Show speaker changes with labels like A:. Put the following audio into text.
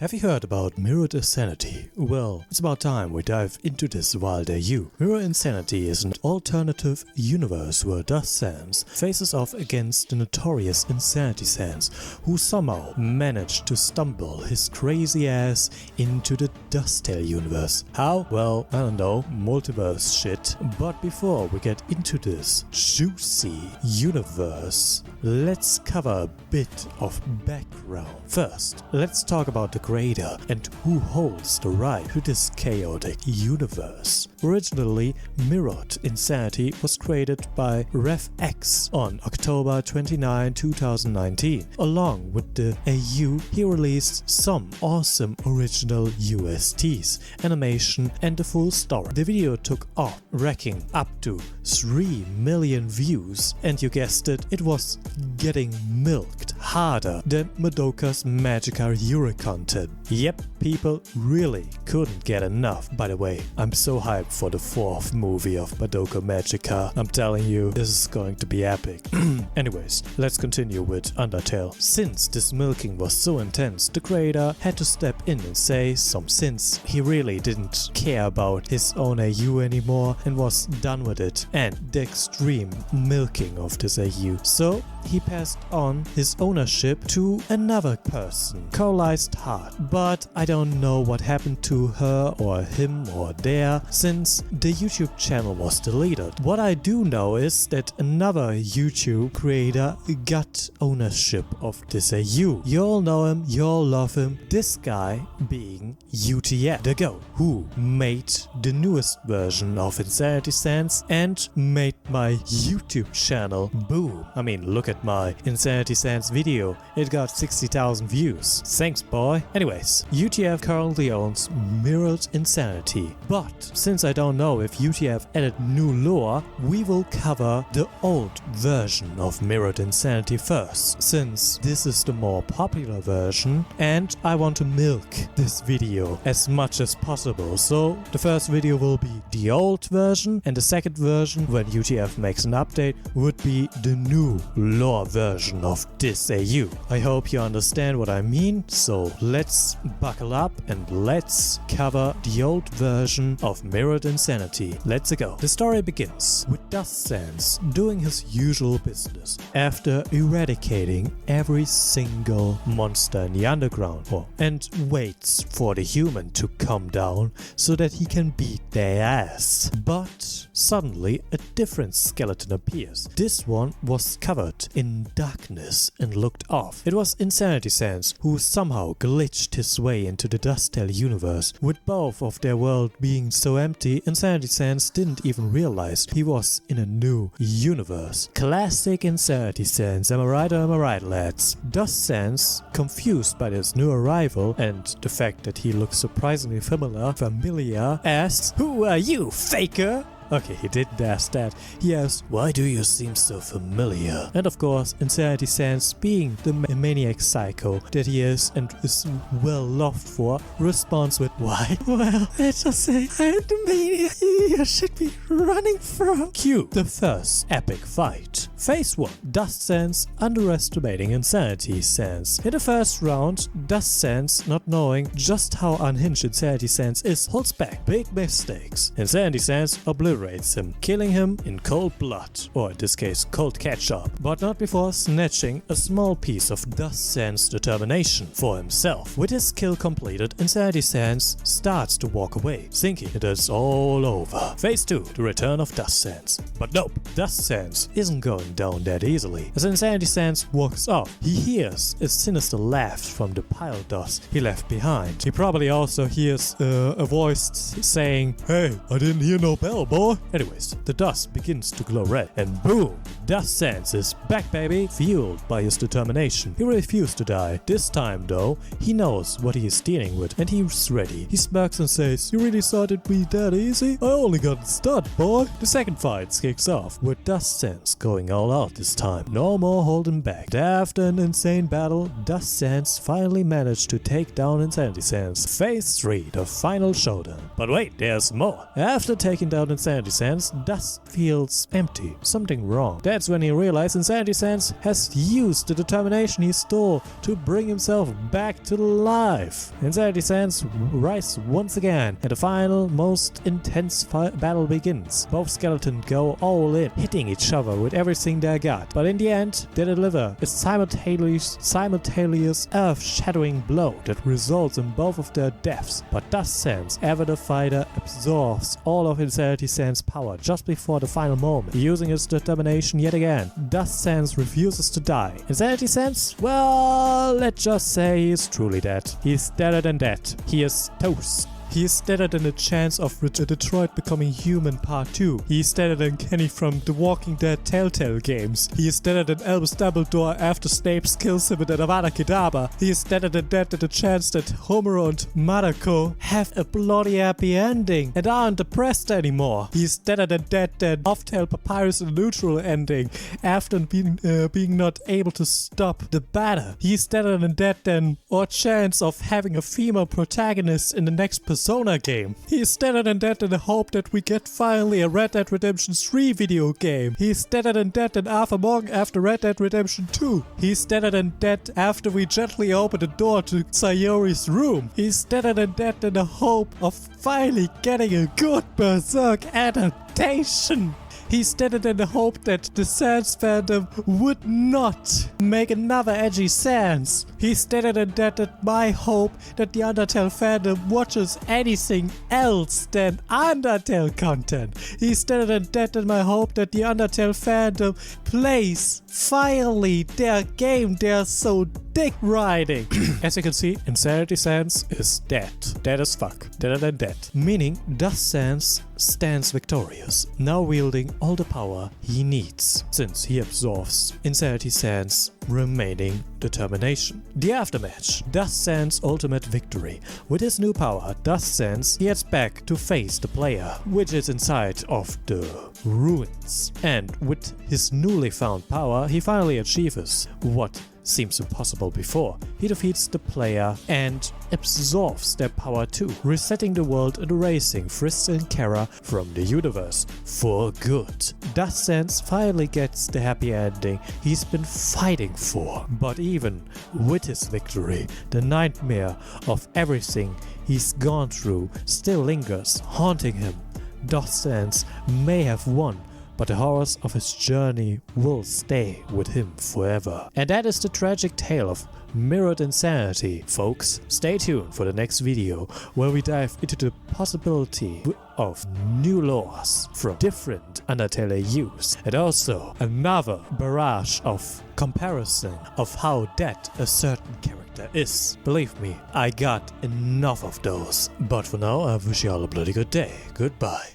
A: Have you heard about mirrored insanity? Well, it's about time we dive into this wild AU. Mirror insanity is an alternative universe where DUSTTALE faces off against the notorious Insanity Sans, who somehow managed to stumble his crazy ass into the DUSTTALE universe. How? Well, I don't know, multiverse shit. But before we get into this juicy universe, let's cover a bit of background. First, let's talk about the creator and who holds the right to this chaotic universe. Originally, Mirrored Insanity was created by RefX on October 29, 2019. Along with the AU, he released some awesome original USTs, animation and the full story. The video took off, racking up to 3 million views, and you guessed it, it was getting milked harder than Madoka's Magica Yuri content. Yep, people really couldn't get enough. By the way, I'm so hyped for the 4th movie of Madoka Magica. I'm telling you, this is going to be epic. Anyways, let's continue with Undertale. Since this milking was so intense, the creator had to step in and say some since he really didn't care about his own AU anymore and was done with it and the extreme milking of this AU. So he passed on his ownership to another person, Coralized Heart. But I don't know what happened to her or him or there since the YouTube channel was deleted. What I do know is that another YouTube creator got ownership of this AU. You all know him, you all love him. This guy being UTF, the GOAT, who made the newest version of Insanity Sans and made my YouTube channel boom. I mean, look at my Insanity Sans video. It got 60,000 views. Thanks, boy. Anyways, UTF currently owns Mirrored Insanity. But since I don't know if UTF added new lore, we will cover the old version of Mirrored Insanity first, since this is the more popular version and I want to milk this video as much as possible. So the first video will be the old version and the second version, when UTF makes an update, would be the new lore version of this AU. I hope you understand what I mean, so let's buckle up and let's cover the old version of Mirrored Insanity. Let's go. The story begins with DUSTTALE doing his usual business after eradicating every single monster in the underground, and waits for the human to come down so that he can beat their ass. But suddenly a different skeleton appears. This one was covered in darkness and looked off. It was Insanity Sans, who somehow glitched his way into the DUSTTALE universe. With both of their world being so empty, Insanity Sans didn't even realize he was in a new universe. Classic Insanity Sans, am I right lads? DUSTTALE, confused by this new arrival and the fact that he looks surprisingly familiar, asked, "Who are you, faker?" Okay, he didn't ask that. He asked, "Why do you seem so familiar?" And of course, Insanity Sans, being the maniac psycho that he is and is well loved for, responds with, "Why? Well, let's just say I'm the maniac you should be running from." Cue the first epic fight. Phase 1. DUSTTALE underestimating Insanity Sans. In the first round, DUSTTALE, not knowing just how unhinged Insanity Sans is, holds back big mistakes. Insanity Sans obliterates him, killing him in cold blood, or in this case cold ketchup, but not before snatching a small piece of DUSTTALE's determination for himself. With his kill completed, Insanity Sans starts to walk away, thinking it is all over. Phase 2. The return of DUSTTALE. But nope, DUSTTALE isn't going down that easily. As Insanity Sans walks off, he hears a sinister laugh from the pile dust he left behind. He probably also hears a voice saying, "Hey, I didn't hear no bell, boy." Anyways, the dust begins to glow red, and boom, DUSTTALE is back, baby, fueled by his determination. He refused to die. This time, though, he knows what he is dealing with, and he's ready. He smirks and says, "You really thought it'd be that easy? I only got started, boy." The second fight kicks off, with DUSTTALE going all out this time. No more holding back. After an insane battle, DUSTTALE finally managed to take down Insanity Sans. Phase 3, the final showdown. But wait, there's more. After taking down Insanity Insanity Sans, Dust feels empty. Something wrong. That's when he realizes Insanity Sans has used the determination he stole to bring himself back to life. Insanity Sans rise once again, and the final, most intense battle begins. Both skeletons go all in, hitting each other with everything they got. But in the end, they deliver a simultaneous earth-shattering blow that results in both of their deaths. But Dust Sans, ever the fighter, absorbs all of Insanity Sans' power just before the final moment, using its determination yet again. Dust Sans refuses to die. Insanity Sans? Well, let's just say he is truly dead. He is deader than dead. He is toast. He is deader than the chance of Detroit becoming human part 2. He is deader than Kenny from the Walking Dead Telltale games. He is deader than Albus Dumbledore after Snape kills him with the Avada Kedavra. He is deader than the chance that Homer and Mariko have a bloody happy ending and aren't depressed anymore. He is deader than Off-Tail Papyrus a neutral ending after being not able to stop the batter. He is deader than or chance of having a female protagonist in the next Persona game. He is deader than that in the hope that we get finally a Red Dead Redemption 3 video game. He is deader than that in Arthur Morgan after Red Dead Redemption 2. He is deader than that after we gently open the door to Sayori's room. He is deader than that in the hope of finally getting a good Berserk adaptation. He's deader than the hope that the Sans fandom would not make another edgy Sans. He's deader than that my hope that the Undertale fandom watches anything else than Undertale content. He's deader than that my hope that the Undertale fandom plays finally their game they're so dick riding. As you can see, Insanity Sans is dead. Dead as fuck. Deader than dead. Meaning, Dust Sans stands victorious, now wielding all the power he needs, since he absorbs Insanity Sans' remaining determination. The aftermatch. Dust Sans' ultimate victory. With his new power, Dust Sans gets back to face the player, which is inside of the ruins. And with his newly found power, he finally achieves what seems impossible before. He defeats the player and absorbs their power too, resetting the world and erasing Frisk and Kara from the universe for good. Dust Sans finally gets the happy ending he's been fighting for. But even with his victory, the nightmare of everything he's gone through still lingers, haunting him. Dust Sans may have won, but the horrors of his journey will stay with him forever. And that is the tragic tale of Mirrored Insanity, folks. Stay tuned for the next video where we dive into the possibility of new laws from different Undertale use, and also another barrage of comparison of how dead a certain character is. Believe me, I got enough of those. But for now, I wish you all a bloody good day. Goodbye.